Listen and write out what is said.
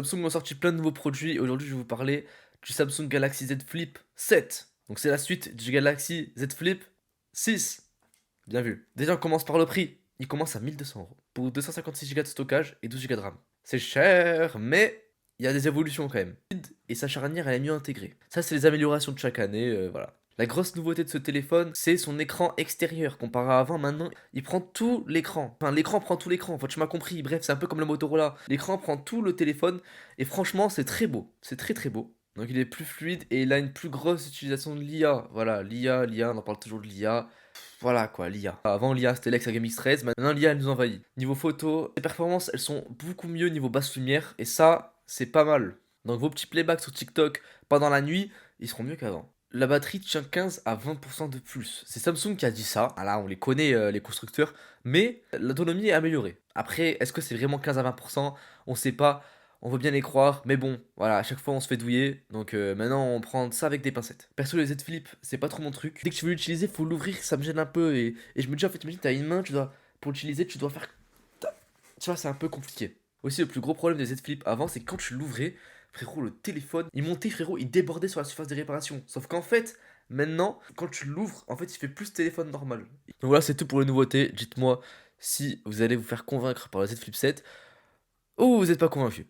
Samsung a sorti plein de nouveaux produits et aujourd'hui je vais vous parler du Samsung Galaxy Z Flip 7. Donc c'est la suite du Galaxy Z Flip 6. Bien vu. Déjà on commence par le prix. Il commence à 1200 € pour 256 Go de stockage et 12 Go de RAM. C'est cher, mais il y a des évolutions quand même. Et sa charnière elle est mieux intégrée. Ça c'est les améliorations de chaque année, voilà. La grosse nouveauté de ce téléphone, c'est son écran extérieur. Comparé à avant, maintenant, il prend tout l'écran. Enfin, l'écran prend tout l'écran. Enfin, tu m'as compris. Bref, c'est un peu comme le Motorola. L'écran prend tout le téléphone. Et franchement, c'est très beau. C'est très très beau. Donc, il est plus fluide et il a une plus grosse utilisation de l'IA. Voilà, l'IA, on en parle toujours de l'IA. Voilà quoi, l'IA. Avant, l'IA c'était Lex avec MX13. Maintenant, l'IA elle nous envahit. Niveau photo, les performances elles sont beaucoup mieux niveau basse lumière. Et ça, c'est pas mal. Donc, vos petits playbacks sur TikTok pendant la nuit, ils seront mieux qu'avant. La batterie tient 15 à 20% de plus. C'est Samsung qui a dit ça. Ah là, on les connaît, les constructeurs. Mais l'autonomie est améliorée. Après, est-ce que c'est vraiment 15 à 20%? On sait pas. On veut bien les croire. Mais bon, voilà, à chaque fois on se fait douiller. Donc maintenant, on prend ça avec des pincettes. Perso, les Z Flip, c'est pas trop mon truc. Dès que tu veux l'utiliser, faut l'ouvrir. Ça me gêne un peu. Et je me dis, en fait, imagine, t'as une main, pour l'utiliser, tu dois faire. Tu vois, c'est un peu compliqué. Aussi, le plus gros problème des Z Flip avant, c'est que quand tu l'ouvrais, frérot, le téléphone, il montait, frérot, il débordait sur la surface des réparations. Sauf qu'en fait, maintenant, quand tu l'ouvres, en fait, il fait plus téléphone normal. Donc voilà, c'est tout pour les nouveautés. Dites-moi si vous allez vous faire convaincre par le Z Flip 7 ou vous n'êtes pas convaincu.